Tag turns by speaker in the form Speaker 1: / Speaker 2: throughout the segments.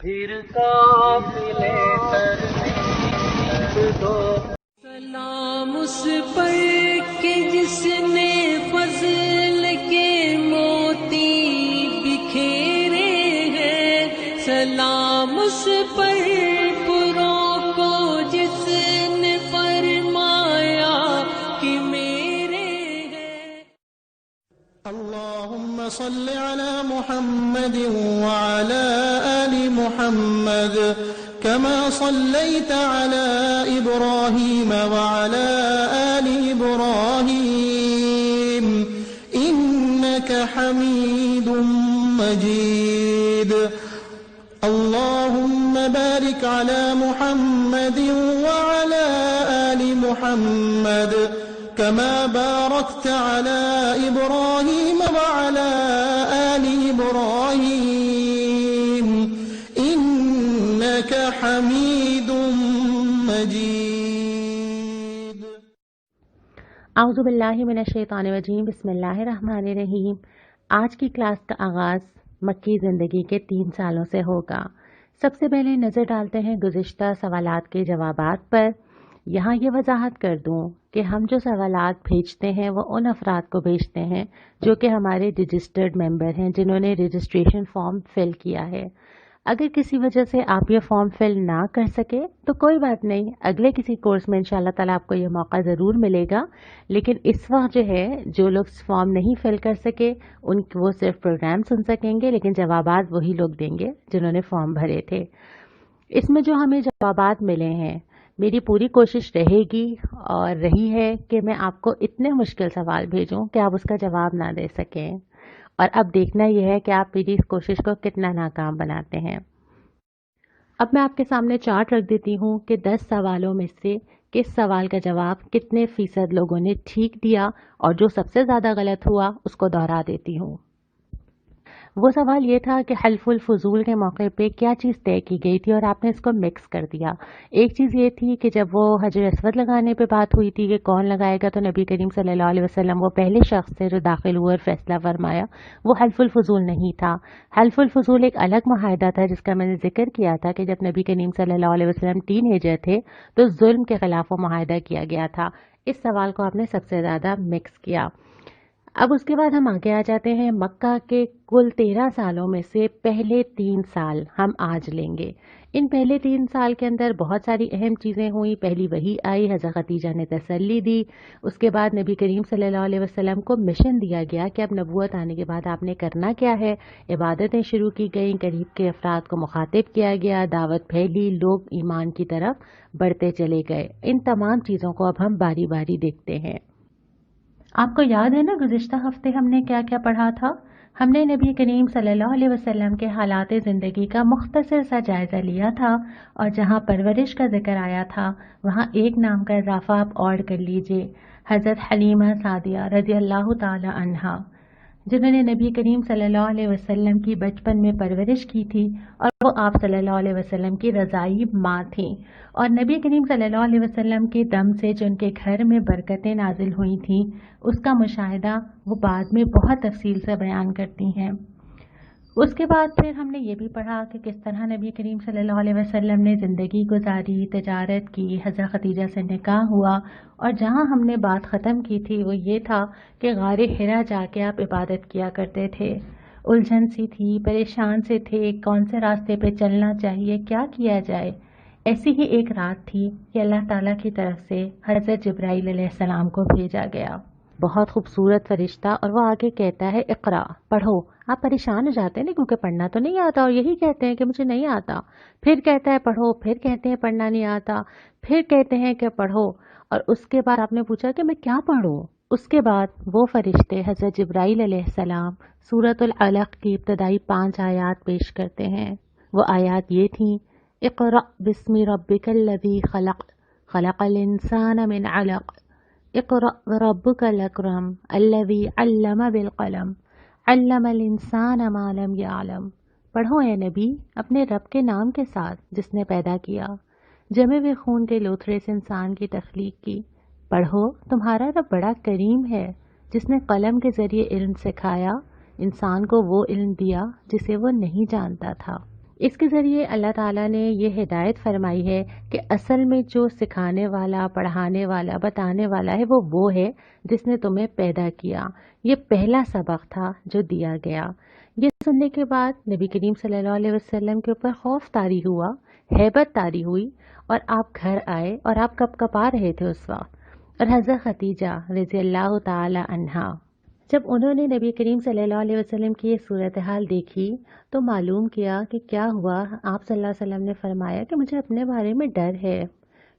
Speaker 1: پھر قافلے ترتیب دو۔
Speaker 2: سلام اس پر کہ جس نے فضل کے موتی بکھیرے ہیں، سلام اس پر پروں کو جس نے فرمایا کہ میرے ہیں۔
Speaker 3: اللهم صل على محمد وعلى آل محمد كما صليت على إبراهيم وعلى آل إبراهيم إنك حميد مجيد اللهم بارك على محمد وعلى آل محمد كما باركت على إبراهيم وعلى آل إبراهيم إنك حميد مجيد۔
Speaker 4: اعوذ باللہ من الشیطان الرجیم، بسم اللہ الرحمن الرحیم۔ آج کی کلاس کا آغاز مکی زندگی کے 3 سالوں سے ہوگا۔ سب سے پہلے نظر ڈالتے ہیں گزشتہ سوالات کے جوابات پر۔ یہاں یہ وضاحت کر دوں کہ ہم جو سوالات بھیجتے ہیں وہ ان افراد کو بھیجتے ہیں جو کہ ہمارے رجسٹرڈ ممبر ہیں، جنہوں نے رجسٹریشن فارم فل کیا ہے۔ اگر کسی وجہ سے آپ یہ فارم فل نہ کر سکے تو کوئی بات نہیں، اگلے کسی کورس میں انشاءاللہ تعالیٰ آپ کو یہ موقع ضرور ملے گا، لیکن اس وقت جو ہے جو لوگ فارم نہیں فل کر سکے وہ صرف پروگرام سن سکیں گے، لیکن جوابات وہی لوگ دیں گے جنہوں نے فارم بھرے تھے۔ اس میں جو ہمیں جوابات ملے ہیں، میری پوری کوشش رہے گی اور رہی ہے کہ میں آپ کو اتنے مشکل سوال بھیجوں کہ آپ اس کا جواب نہ دے سکیں، اور اب دیکھنا یہ ہے کہ آپ میری اس کوشش کو کتنا ناکام بناتے ہیں۔ اب میں آپ کے سامنے چارٹ رکھ دیتی ہوں کہ 10 سوالوں میں سے کس سوال کا جواب کتنے فیصد لوگوں نے ٹھیک دیا، اور جو سب سے زیادہ غلط ہوا اس کو دہرا دیتی ہوں۔ وہ سوال یہ تھا کہ حلف الفضول کے موقع پہ کیا چیز طے کی گئی تھی اور آپ نے اس کو مکس کر دیا۔ ایک چیز یہ تھی کہ جب وہ حجر اسود لگانے پہ بات ہوئی تھی کہ کون لگائے گا، تو نبی کریم صلی اللہ علیہ وسلم وہ پہلے شخص تھے جو داخل ہوئے اور فیصلہ فرمایا، وہ حلف الفضول نہیں تھا۔ حلف الفضول ایک الگ معاہدہ تھا جس کا میں نے ذکر کیا تھا کہ جب نبی کریم صلی اللہ علیہ وسلم ٹین ایجر تھے تو ظلم کے خلاف وہ معاہدہ کیا گیا تھا۔ اس سوال کو آپ نے سب سے زیادہ مکس کیا۔ اب اس کے بعد ہم آگے آ جاتے ہیں، مکہ کے کل 13 سالوں میں سے پہلے 3 سال ہم آج لیں گے۔ ان پہلے 3 سال کے اندر بہت ساری اہم چیزیں ہوئیں۔ پہلی وحی آئی، حضرت خدیجہ نے تسلی دی، اس کے بعد نبی کریم صلی اللہ علیہ وسلم کو مشن دیا گیا کہ اب نبوت آنے کے بعد آپ نے کرنا کیا ہے۔ عبادتیں شروع کی گئیں، قریب کے افراد کو مخاطب کیا گیا، دعوت پھیلی، لوگ ایمان کی طرف بڑھتے چلے گئے۔ ان تمام چیزوں کو اب ہم باری باری دیکھتے ہیں۔ آپ کو یاد ہے نا گزشتہ ہفتے ہم نے کیا کیا پڑھا تھا؟ ہم نے نبی کریم صلی اللہ علیہ وسلم کے حالات زندگی کا مختصر سا جائزہ لیا تھا، اور جہاں پرورش کا ذکر آیا تھا وہاں ایک نام کا اضافہ آپ اور کر لیجئے، حضرت حلیمہ سعدیہ رضی اللہ تعالی عنہا، جنہوں نے نبی کریم صلی اللہ علیہ وسلم کی بچپن میں پرورش کی تھی، اور وہ آپ صلی اللہ علیہ وسلم کی رضائی ماں تھیں، اور نبی کریم صلی اللہ علیہ وسلم کے دم سے جو ان کے گھر میں برکتیں نازل ہوئی تھیں اس کا مشاہدہ وہ بعد میں بہت تفصیل سے بیان کرتی ہیں۔ اس کے بعد پھر ہم نے یہ بھی پڑھا کہ کس طرح نبی کریم صلی اللہ علیہ وسلم نے زندگی گزاری، تجارت کی، حضرت خدیجہ سے نکاح ہوا، اور جہاں ہم نے بات ختم کی تھی وہ یہ تھا کہ غار حرا جا کے آپ عبادت کیا کرتے تھے۔ الجھن سی تھی، پریشان سے تھے، کون سے راستے پہ چلنا چاہیے، کیا کیا جائے۔ ایسی ہی ایک رات تھی کہ اللہ تعالیٰ کی طرف سے حضرت جبرائیل علیہ السلام کو بھیجا گیا، بہت خوبصورت فرشتہ، اور وہ آگے کہتا ہے اقرا، پڑھو۔ آپ پریشان ہو جاتے ہیں نا کیونکہ پڑھنا تو نہیں آتا، اور یہی کہتے ہیں کہ مجھے نہیں آتا، پھر کہتا ہے پڑھو، پھر کہتے ہیں پڑھنا نہیں آتا، پھر کہتے ہیں کہ پڑھو، اور اس کے بعد آپ نے پوچھا کہ میں کیا پڑھوں۔ اس کے بعد وہ فرشتے حضرت جبرائیل علیہ السلام سورۃ العلق کی ابتدائی 5 آیات پیش کرتے ہیں۔ وہ آیات یہ تھیں، اقرأ بسم ربک الذی خلق، خلق الانسان من علق، اقرأ وربک الاکرم الذی علم بالقلم، علم الانسان ما لم یعلم۔ پڑھو اے نبی اپنے رب کے نام کے ساتھ جس نے پیدا کیا، جمے ہوئے خون کے لوتھڑے سے انسان کی تخلیق کی۔ پڑھو تمہارا رب بڑا کریم ہے جس نے قلم کے ذریعے علم سکھایا، انسان کو وہ علم دیا جسے وہ نہیں جانتا تھا۔ اس کے ذریعے اللہ تعالیٰ نے یہ ہدایت فرمائی ہے کہ اصل میں جو سکھانے والا، پڑھانے والا، بتانے والا ہے وہ ہے جس نے تمہیں پیدا کیا. یہ پہلا سبق تھا جو دیا گیا. یہ سننے کے بعد نبی کریم صلی اللہ علیہ وسلم کے اوپر خوف طاری ہوا، ہیبت طاری ہوئی، اور آپ گھر آئے اور آپ کب کپا رہے تھے اس وقت. اور حضرت خدیجہ رضی اللہ تعالی عنہا جب انہوں نے نبی کریم صلی اللہ علیہ وسلم کی یہ صورتحال دیکھی تو معلوم کیا کہ کیا ہوا. آپ صلی اللہ علیہ وسلم نے فرمایا کہ مجھے اپنے بارے میں ڈر ہے،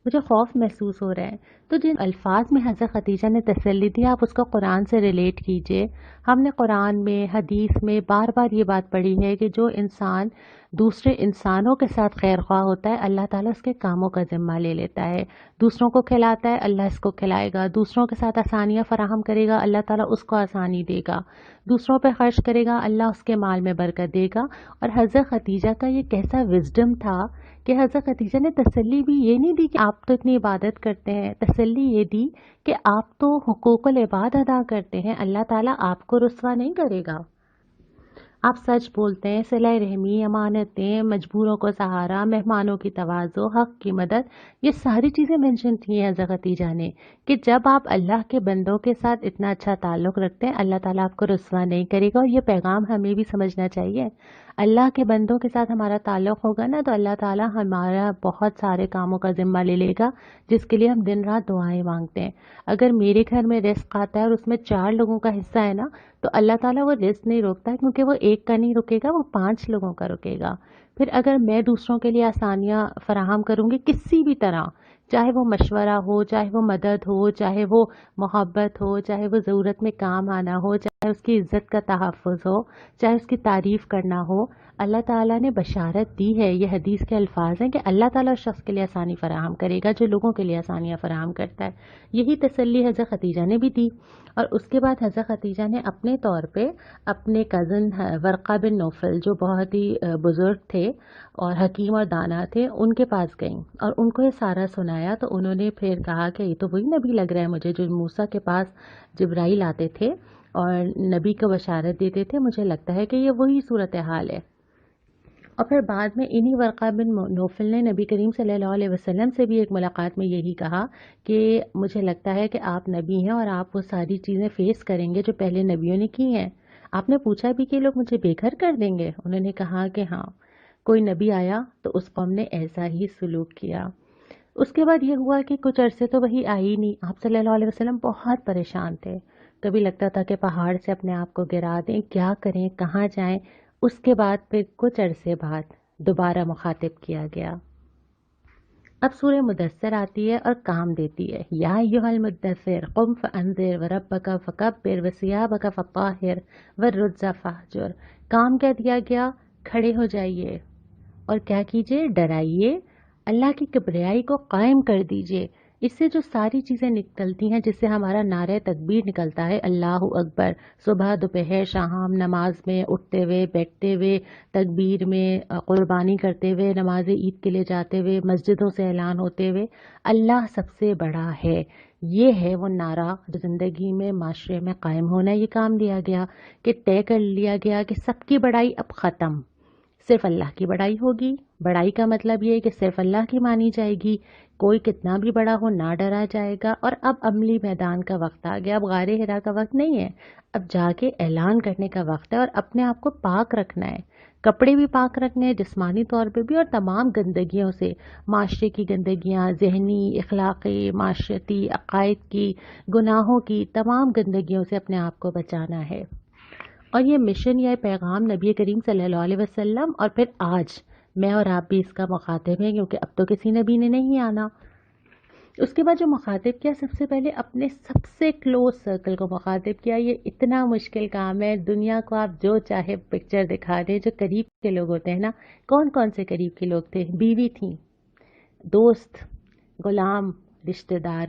Speaker 4: مجھے خوف محسوس ہو رہا ہے. تو جن الفاظ میں حضرت خدیجہ نے تسلی دی آپ اس کو قرآن سے ریلیٹ کیجئے. ہم نے قرآن میں، حدیث میں بار بار یہ بات پڑھی ہے کہ جو انسان دوسرے انسانوں کے ساتھ خیر خواہ ہوتا ہے اللہ تعالیٰ اس کے کاموں کا ذمہ لے لیتا ہے. دوسروں کو کھلاتا ہے اللہ اس کو کھلائے گا. دوسروں کے ساتھ آسانیاں فراہم کرے گا اللہ تعالیٰ اس کو آسانی دے گا. دوسروں پہ خرچ کرے گا اللہ اس کے مال میں برکت دے گا. اور حضرت خدیجہ کا یہ کیسا وزڈم تھا کہ حضرت خدیجہ نے تسلی بھی یہ نہیں دی کہ آپ تو اتنی عبادت کرتے ہیں، تسلی یہ دی کہ آپ تو حقوق العباد ادا کرتے ہیں، اللہ تعالیٰ آپ کو رسوا نہیں کرے گا. آپ سچ بولتے ہیں، صلہ رحمی، امانتیں، مجبوروں کو سہارا، مہمانوں کی تواضع، حق کی مدد، یہ ساری چیزیں مینشن کی ہیں حضرت خدیجہ نے کہ جب آپ اللہ کے بندوں کے ساتھ اتنا اچھا تعلق رکھتے ہیں اللہ تعالیٰ آپ کو رسوا نہیں کرے گا. اور یہ پیغام ہمیں بھی سمجھنا چاہیے. اللہ کے بندوں کے ساتھ ہمارا تعلق ہوگا نا تو اللہ تعالیٰ ہمارا بہت سارے کاموں کا ذمہ لے لے گا جس کے لیے ہم دن رات دعائیں مانگتے ہیں. اگر میرے گھر میں رزق آتا ہے اور اس میں 4 لوگوں کا حصہ ہے نا تو اللہ تعالیٰ وہ رزق نہیں روکتا ہے کیونکہ وہ ایک کا نہیں رکے گا، وہ 5 لوگوں کا رکے گا. پھر اگر میں دوسروں کے لیے آسانیاں فراہم کروں گی کسی بھی طرح، چاہے وہ مشورہ ہو، چاہے وہ مدد ہو، چاہے وہ محبت ہو، چاہے وہ ضرورت میں کام آنا ہو، چاہے اس کی عزت کا تحفظ ہو، چاہے اس کی تعریف کرنا ہو، اللہ تعالیٰ نے بشارت دی ہے. یہ حدیث کے الفاظ ہیں کہ اللہ تعالیٰ اس شخص کے لیے آسانی فراہم کرے گا جو لوگوں کے لیے آسانیاں فراہم کرتا ہے. یہی تسلی حضرت خدیجہ نے بھی دی. اور اس کے بعد حضرت خدیجہ نے اپنے طور پہ اپنے کزن ورقہ بن نوفل جو بہت ہی بزرگ تھے اور حکیم اور دانا تھے ان کے پاس گئیں اور ان کو یہ سارا سنایا. تو انہوں نے پھر کہا کہ یہ تو وہی نبی لگ رہا ہے مجھے جو موسیٰ کے پاس جبرائیل آتے تھے اور نبی کو بشارت دیتے تھے، مجھے لگتا ہے کہ یہ وہی صورتحال ہے. اور پھر بعد میں انہی ورقہ بن نوفل نے نبی کریم صلی اللہ علیہ وسلم سے بھی ایک ملاقات میں یہی کہا کہ مجھے لگتا ہے کہ آپ نبی ہیں اور آپ وہ ساری چیزیں فیس کریں گے جو پہلے نبیوں نے کی ہیں. آپ نے پوچھا بھی کہ لوگ مجھے بے گھر کر دیں گے؟ انہوں نے کہا کہ ہاں، کوئی نبی آیا تو اس قوم نے ایسا ہی سلوک کیا. اس کے بعد یہ ہوا کہ کچھ عرصے تو وہی آئی نہیں. آپ صلی اللہ علیہ وسلم بہت پریشان تھے. کبھی لگتا تھا کہ پہاڑ سے اپنے آپ کو گرا دیں، کیا کریں، کہاں جائیں. اس کے بعد پھر کچھ عرصے بعد دوبارہ مخاطب کیا گیا. اب سورہ مدثر آتی ہے اور کام دیتی ہے. یا ایھا المدثر قم فانذر وربک فکبر وثیابک فطہر والرجز فاہجر. کام کیا دیا گیا؟ کھڑے ہو جائیے اور کیا کیجئے؟ ڈرائیے، اللہ کی کبریائی کو قائم کر دیجئے. اس سے جو ساری چیزیں نکلتی ہیں جس سے ہمارا نعرہ تکبیر نکلتا ہے اللہ اکبر، صبح دوپہر شام، نماز میں اٹھتے ہوئے، بیٹھتے ہوئے، تکبیر میں، قربانی کرتے ہوئے، نماز عید کے لیے جاتے ہوئے، مسجدوں سے اعلان ہوتے ہوئے، اللہ سب سے بڑا ہے. یہ ہے وہ نعرہ جو زندگی میں، معاشرے میں قائم ہونا. یہ کام دیا گیا کہ طے کر لیا گیا کہ سب کی بڑائی اب ختم، صرف اللہ کی بڑائی ہوگی. بڑائی کا مطلب یہ ہے کہ صرف اللہ کی مانی جائے گی، کوئی کتنا بھی بڑا ہو نہ ڈرا جائے گا. اور اب عملی میدان کا وقت آ گیا. اب غار حرا کا وقت نہیں ہے، اب جا کے اعلان کرنے کا وقت ہے اور اپنے آپ کو پاک رکھنا ہے. کپڑے بھی پاک رکھنے ہیں جسمانی طور پہ بھی، اور تمام گندگیوں سے، معاشرے کی گندگیاں، ذہنی، اخلاقی، معاشرتی، عقائد کی، گناہوں کی، تمام گندگیوں سے اپنے آپ کو بچانا ہے. اور یہ مشن یا پیغام نبی کریم صلی اللہ علیہ وسلم اور پھر آج میں اور آپ بھی اس کا مخاطب ہیں کیونکہ اب تو کسی نبی نے نہیں آنا. اس کے بعد جو مخاطب کیا، سب سے پہلے اپنے سب سے کلوز سرکل کو مخاطب کیا. یہ اتنا مشکل کام ہے. دنیا کو آپ جو چاہے پکچر دکھا دیں، جو قریب کے لوگ ہوتے ہیں نا، کون کون سے قریب کے لوگ تھے؟ بیوی تھیں، دوست، غلام، رشتہ دار،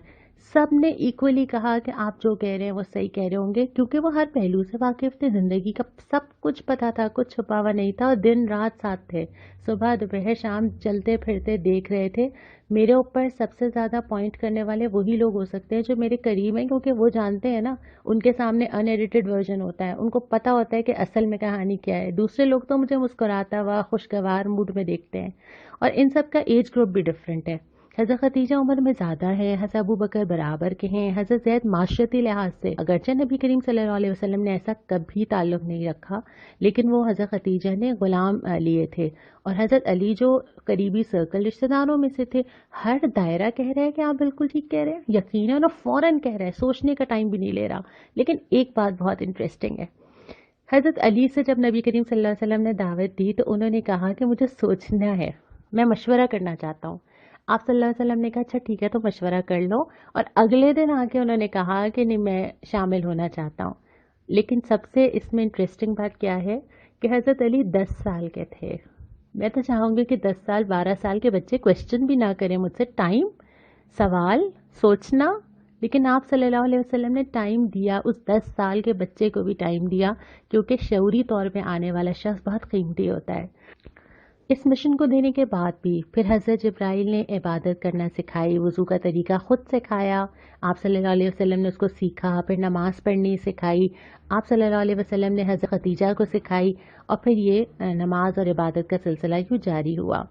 Speaker 4: سب نے ایکولی کہا کہ آپ جو کہہ رہے ہیں وہ صحیح کہہ رہے ہوں گے، کیونکہ وہ ہر پہلو سے واقف تھے، زندگی کا سب کچھ پتہ تھا، کچھ چھپا ہوا نہیں تھا، اور دن رات ساتھ تھے، صبح دوپہر شام چلتے پھرتے دیکھ رہے تھے۔ میرے اوپر سب سے زیادہ پوائنٹ کرنے والے وہی لوگ ہو سکتے ہیں جو میرے قریب ہیں، کیونکہ وہ جانتے ہیں نا، ان کے سامنے ان ایڈیٹڈ ورژن ہوتا ہے، ان کو پتہ ہوتا ہے کہ اصل میں کہانی کیا ہے۔ دوسرے لوگ تو مجھے مسکراتا ہوا خوشگوار موڈ میں دیکھتے ہیں، اور ان سب کا ایج گروپ بھی ڈفرینٹ ہے۔ حضرت خدیجہ عمر میں زیادہ ہے، حضرت ابو بکر برابر کے ہیں، حضرت زید معاشرتی لحاظ سے اگرچہ نبی کریم صلی اللہ علیہ وسلم نے ایسا کبھی تعلق نہیں رکھا، لیکن وہ حضرت خدیجہ نے غلام لیے تھے، اور حضرت علی جو قریبی سرکل رشتہ داروں میں سے تھے، ہر دائرہ کہہ رہا ہے کہ آپ بالکل ٹھیک کہہ رہے ہیں، یقیناً اور فوراً کہہ رہا ہے، سوچنے کا ٹائم بھی نہیں لے رہا۔ لیکن ایک بات بہت انٹرسٹنگ ہے، حضرت علی سے جب نبی کریم صلی اللہ علیہ وسلم نے دعوت دی تو انہوں نے کہا کہ مجھے سوچنا ہے، میں مشورہ کرنا چاہتا ہوں۔ آپ صلی اللہ علیہ وسلم نے کہا اچھا ٹھیک ہے تو مشورہ کر لو، اور اگلے دن آ کے انہوں نے کہا کہ نہیں میں شامل ہونا چاہتا ہوں۔ لیکن سب سے اس میں انٹرسٹنگ بات کیا ہے کہ حضرت علی 10 سال کے تھے۔ میں تو چاہوں گی کہ 10 سال 12 سال کے بچے کویسچن بھی نہ کریں مجھ سے، ٹائم، سوال، سوچنا، لیکن آپ صلی اللہ علیہ وسلم نے ٹائم دیا، اس 10 سال کے بچے کو بھی ٹائم دیا، کیونکہ شعوری طور پہ آنے والا شخص بہت قیمتی ہوتا ہے۔ اس مشن کو دینے کے بعد بھی پھر حضرت جبرائیل نے عبادت کرنا سکھائی، وضو کا طریقہ خود سکھایا، آپ صلی اللہ علیہ وسلم نے اس کو سیکھا، پھر نماز پڑھنی سکھائی، آپ صلی اللہ علیہ وسلم نے حضرت خدیجہ کو سکھائی، اور پھر یہ نماز اور عبادت کا سلسلہ یوں جاری ہوا۔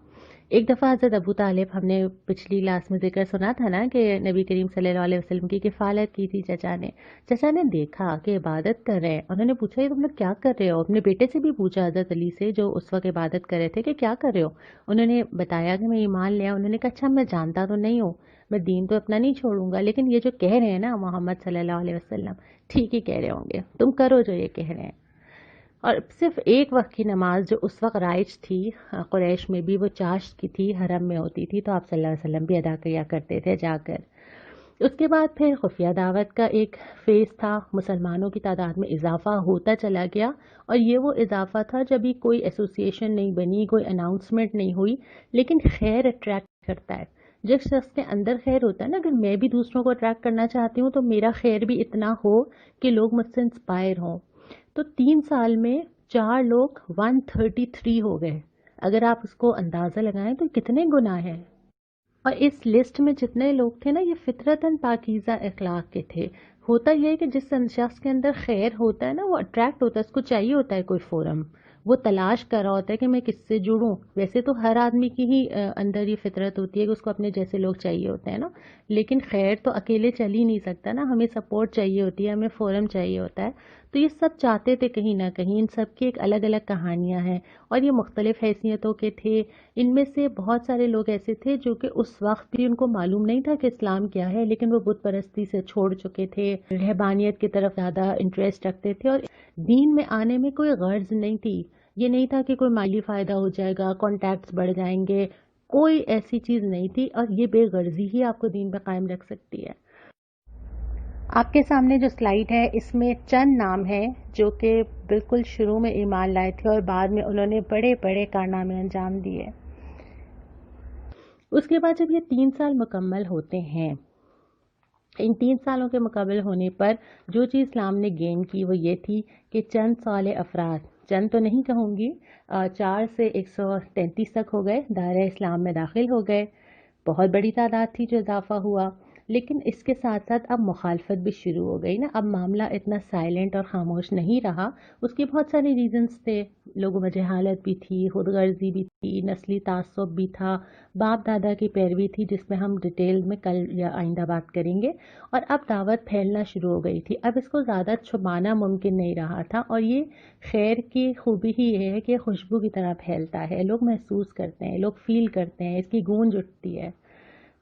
Speaker 4: ایک دفعہ حضرت ابو طالب، ہم نے پچھلی کلاس میں ذکر سنا تھا نا کہ نبی کریم صلی اللہ علیہ وسلم کی کفالت کی تھی چچا نے دیکھا کہ عبادت کر رہے ہیں، انہوں نے پوچھا یہ تم لوگ کیا کر رہے ہو؟ اپنے بیٹے سے بھی پوچھا حضرت علی سے جو اس وقت عبادت کر رہے تھے کہ کیا کر رہے ہو؟ انہوں نے بتایا کہ میں ایمان لیا۔ انہوں نے کہا اچھا میں جانتا تو نہیں ہوں، میں دین تو اپنا نہیں چھوڑوں گا، لیکن یہ جو کہہ رہے ہیں نا محمد صلی اللہ علیہ وسلم ٹھیک ہی کہہ رہے ہوں گے، تم کرو جو یہ کہہ رہے ہیں۔ اور صرف ایک وقت کی نماز جو اس وقت رائج تھی قریش میں بھی، وہ چاشت کی تھی، حرم میں ہوتی تھی، تو آپ صلی اللہ علیہ وسلم بھی ادا کیا کرتے تھے جا کر۔ اس کے بعد پھر خفیہ دعوت کا ایک فیز تھا، مسلمانوں کی تعداد میں اضافہ ہوتا چلا گیا، اور یہ وہ اضافہ تھا جب بھی کوئی ایسوسیشن نہیں بنی، کوئی اناؤنسمنٹ نہیں ہوئی، لیکن خیر اٹریکٹ کرتا ہے۔ جس شخص کے اندر خیر ہوتا ہے نا، اگر میں بھی دوسروں کو اٹریکٹ کرنا چاہتی ہوں تو میرا خیر بھی اتنا ہو کہ لوگ مجھ سے انسپائر ہوں۔ تو 3 سال میں 4 لوگ 133 ہو گئے، اگر آپ اس کو اندازہ لگائیں تو کتنے گناہ ہیں۔ اور اس لسٹ میں جتنے لوگ تھے نا، یہ فطرتاً پاکیزہ اخلاق کے تھے۔ ہوتا یہ ہے کہ جس شخص کے اندر خیر ہوتا ہے نا، وہ اٹریکٹ ہوتا ہے، اس کو چاہیے ہوتا ہے کوئی فورم، وہ تلاش کر رہا ہوتا ہے کہ میں کس سے جڑوں۔ ویسے تو ہر آدمی کی ہی اندر یہ فطرت ہوتی ہے کہ اس کو اپنے جیسے لوگ چاہیے ہوتے ہیں نا، لیکن خیر تو اکیلے چل ہی نہیں سکتا نا، ہمیں سپورٹ چاہیے ہوتی ہے، ہمیں فورم چاہیے ہوتا ہے۔ تو یہ سب چاہتے تھے کہیں نہ کہیں، ان سب کی ایک الگ الگ کہانیاں ہیں، اور یہ مختلف حیثیتوں کے تھے۔ ان میں سے بہت سارے لوگ ایسے تھے جو کہ اس وقت بھی ان کو معلوم نہیں تھا کہ اسلام کیا ہے، لیکن وہ بت پرستی سے چھوڑ چکے تھے، رہبانیت کی طرف زیادہ انٹرسٹ رکھتے تھے، اور دین میں آنے میں کوئی غرض نہیں تھی۔ یہ نہیں تھا کہ کوئی مالی فائدہ ہو جائے گا، کانٹیکٹس بڑھ جائیں گے، کوئی ایسی چیز نہیں تھی، اور یہ بے غرضی ہی آپ کو دین پہ قائم رکھ سکتی ہے۔ آپ کے سامنے جو سلائیڈ ہے اس میں چند نام ہیں جو کہ بالکل شروع میں ایمان لائے تھے اور بعد میں انہوں نے بڑے بڑے کارنامے انجام دیے۔ اس کے بعد جب یہ 3 سال مکمل ہوتے ہیں، ان 3 سالوں کے مکمل ہونے پر جو چیز اسلام نے گین کی وہ یہ تھی کہ چند صالح افراد، چند تو نہیں کہوں گی، 4 سے 133 تک ہو گئے، دائرہ اسلام میں داخل ہو گئے۔ بہت بڑی تعداد تھی جو اضافہ ہوا، لیکن اس کے ساتھ ساتھ اب مخالفت بھی شروع ہو گئی نا، اب معاملہ اتنا سائلنٹ اور خاموش نہیں رہا۔ اس کے بہت سارے ریزنز تھے، لوگوں میں جہالت بھی تھی، خود غرضی بھی تھی، نسلی تعصب بھی تھا، باپ دادا کی پیروی تھی جس میں ہم ڈیٹیل میں کل یا آئندہ بات کریں گے، اور اب دعوت پھیلنا شروع ہو گئی تھی۔ اب اس کو زیادہ چھپانا ممکن نہیں رہا تھا، اور یہ خیر کی خوبی ہی یہ ہے کہ خوشبو کی طرح پھیلتا ہے، لوگ محسوس کرتے ہیں، لوگ فیل کرتے ہیں، اس کی گونج اٹھتی ہے۔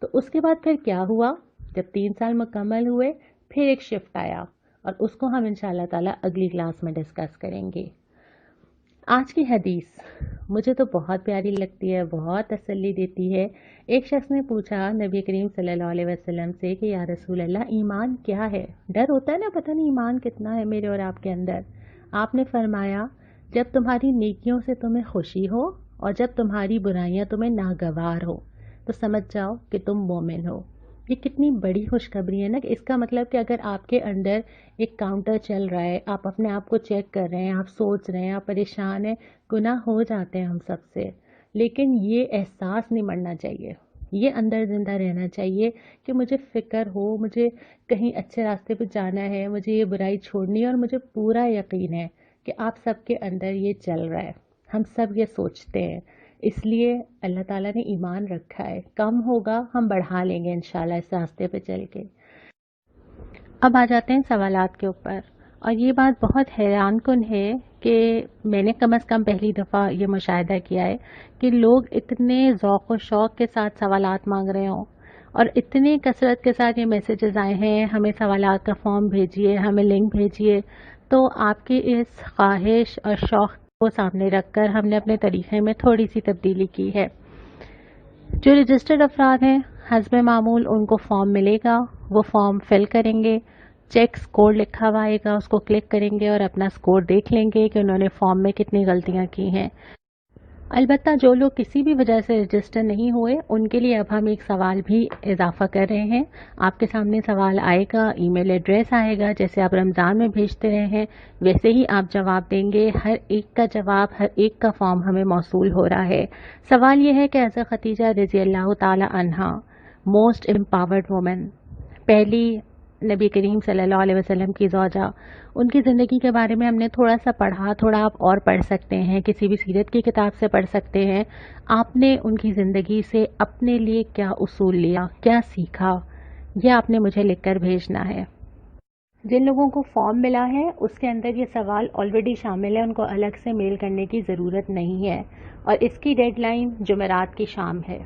Speaker 4: تو اس کے بعد پھر کیا ہوا، جب 3 سال مکمل ہوئے پھر ایک شفٹ آیا، اور اس کو ہم انشاءاللہ تعالیٰ اگلی کلاس میں ڈسکس کریں گے۔ آج کی حدیث مجھے تو بہت پیاری لگتی ہے، بہت تسلی دیتی ہے۔ ایک شخص نے پوچھا نبی کریم صلی اللہ علیہ وسلم سے کہ یا رسول اللہ ایمان کیا ہے؟ ڈر ہوتا ہے نا، پتہ نہیں ایمان کتنا ہے میرے اور آپ کے اندر۔ آپ نے فرمایا جب تمہاری نیکیوں سے تمہیں خوشی ہو اور جب تمہاری برائیاں تمہیں ناگوار ہو تو سمجھ جاؤ کہ تم مومن ہو۔ یہ کتنی بڑی خوشخبری ہے نا، کہ اس کا مطلب کہ اگر آپ کے اندر ایک کاؤنٹر چل رہا ہے، آپ اپنے آپ کو چیک کر رہے ہیں، آپ سوچ رہے ہیں، آپ پریشان ہیں، گناہ ہو جاتے ہیں ہم سب سے، لیکن یہ احساس نہیں مرنا چاہیے، یہ اندر زندہ رہنا چاہیے کہ مجھے فکر ہو، مجھے کہیں اچھے راستے پہ جانا ہے، مجھے یہ برائی چھوڑنی ہے، اور مجھے پورا یقین ہے کہ آپ سب کے اندر یہ چل رہا ہے، ہم سب یہ سوچتے ہیں، اس لیے اللہ تعالیٰ نے ایمان رکھا ہے، کم ہوگا ہم بڑھا لیں گے انشاءاللہ اس راستے پہ چل کے۔ اب آ جاتے ہیں سوالات کے اوپر، اور یہ بات بہت حیران کن ہے کہ میں نے کم از کم پہلی دفعہ یہ مشاہدہ کیا ہے کہ لوگ اتنے ذوق و شوق کے ساتھ سوالات مانگ رہے ہوں، اور اتنی کثرت کے ساتھ یہ میسیجز آئے ہیں، ہمیں سوالات کا فارم بھیجیے، ہمیں لنک بھیجیے۔ تو آپ کی اس خواہش اور شوق کو سامنے رکھ کر ہم نے اپنے طریقے میں تھوڑی سی تبدیلی کی ہے۔ جو رجسٹرڈ افراد ہیں حسب معمول ان کو فارم ملے گا، وہ فارم فل کریں گے، چیک سکور لکھا ہوا آئے گا، اس کو کلک کریں گے اور اپنا سکور دیکھ لیں گے کہ انہوں نے فارم میں کتنی غلطیاں کی ہیں۔ البتہ جو لوگ کسی بھی وجہ سے رجسٹر نہیں ہوئے ان کے لیے اب ہم ایک سوال بھی اضافہ کر رہے ہیں۔ آپ کے سامنے سوال آئے گا، ای میل ایڈریس آئے گا، جیسے آپ رمضان میں بھیجتے رہے ہیں ویسے ہی آپ جواب دیں گے۔ ہر ایک کا جواب، ہر ایک کا فارم ہمیں موصول ہو رہا ہے۔ سوال یہ ہے کہ حضرت خدیجہ رضی اللہ تعالی عنہا، موسٹ امپاورڈ وومن، پہلی نبی کریم صلی اللہ علیہ وسلم کی زوجہ، ان کی زندگی کے بارے میں ہم نے تھوڑا سا پڑھا، تھوڑا آپ اور پڑھ سکتے ہیں، کسی بھی سیرت کی کتاب سے پڑھ سکتے ہیں۔ آپ نے ان کی زندگی سے اپنے لیے کیا اصول لیا، کیا سیکھا، یہ آپ نے مجھے لکھ کر بھیجنا ہے۔ جن لوگوں کو فارم ملا ہے اس کے اندر یہ سوال آلریڈی شامل ہے، ان کو الگ سے میل کرنے کی ضرورت نہیں ہے، اور اس کی ڈیڈ لائن جمعرات کی شام ہے۔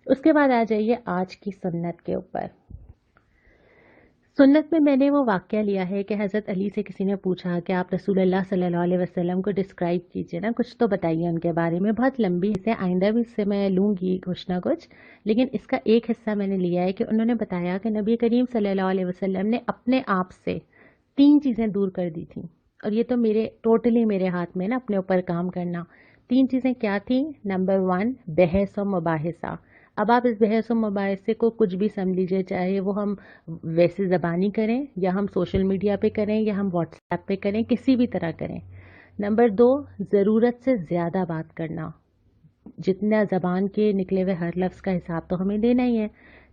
Speaker 4: اس کے بعد آ جائیے آج کی سنت کے اوپر۔ سنت میں نے وہ واقعہ لیا ہے کہ حضرت علی سے کسی نے پوچھا کہ آپ رسول اللہ صلی اللہ علیہ وسلم کو ڈسکرائب کیجئے نا، کچھ تو بتائیے ان کے بارے میں۔ بہت لمبی سے آئندہ بھی اس سے میں لوں گی کچھ نہ کچھ، لیکن اس کا ایک حصہ میں نے لیا ہے کہ انہوں نے بتایا کہ نبی کریم صلی اللہ علیہ وسلم نے اپنے آپ سے 3 چیزیں دور کر دی تھیں، اور یہ تو ٹوٹلی میرے ہاتھ میں نا اپنے اوپر کام کرنا۔ 3 چیزیں کیا تھیں؟ نمبر 1 بحث و مباحثہ۔ اب آپ اس بحث و مباحثے کو کچھ بھی سمجھ لیجیے، چاہے وہ ہم ویسے زبانی کریں یا ہم سوشل میڈیا پہ کریں یا ہم واٹس ایپ پہ کریں، کسی بھی طرح کریں۔ نمبر 2 ضرورت سے زیادہ بات کرنا، جتنا زبان کے نکلے ہوئے ہر لفظ کا حساب تو ہمیں دینا ہی ہے۔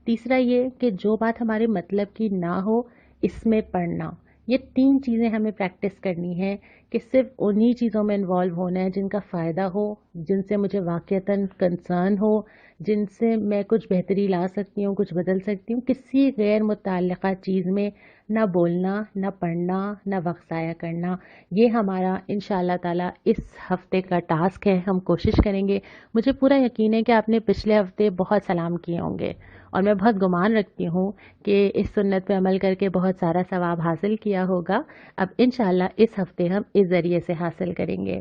Speaker 4: تیسرا یہ کہ جو بات ہمارے مطلب کی نہ ہو اس میں پڑھنا۔ یہ 3 چیزیں ہمیں پریکٹس کرنی ہے کہ صرف انہی چیزوں میں انوالو ہونا ہے جن کا فائدہ ہو، جن سے مجھے واقعتاً کنسرن ہو، جن سے میں کچھ بہتری لا سکتی ہوں، کچھ بدل سکتی ہوں۔ کسی غیر متعلقہ چیز میں نہ بولنا، نہ پڑھنا، نہ وقت ضائع کرنا۔ یہ ہمارا انشاءاللہ تعالیٰ اس ہفتے کا ٹاسک ہے، ہم کوشش کریں گے۔ مجھے پورا یقین ہے کہ آپ نے پچھلے ہفتے بہت سلام کیے ہوں گے، اور میں بہت گمان رکھتی ہوں کہ اس سنت پہ عمل کر کے بہت سارا ثواب حاصل کیا ہوگا۔ اب انشاءاللہ اس ہفتے ہم اس ذریعے سے حاصل کریں گے۔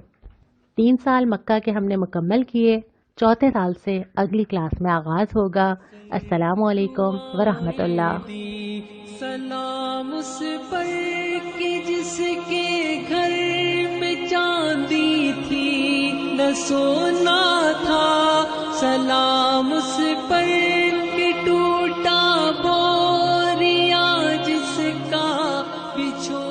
Speaker 4: 3 سال مکہ کے ہم نے مکمل کیے، 4تھے سال سے اگلی کلاس میں آغاز ہوگا۔ السلام علیکم ورحمۃ اللہ۔
Speaker 2: سلام اس پر کہ جس کے گھر میں چاندی تھی نہ سونا تھا، سلام اس پر کہ ٹوٹا بوریا جس کا بچھو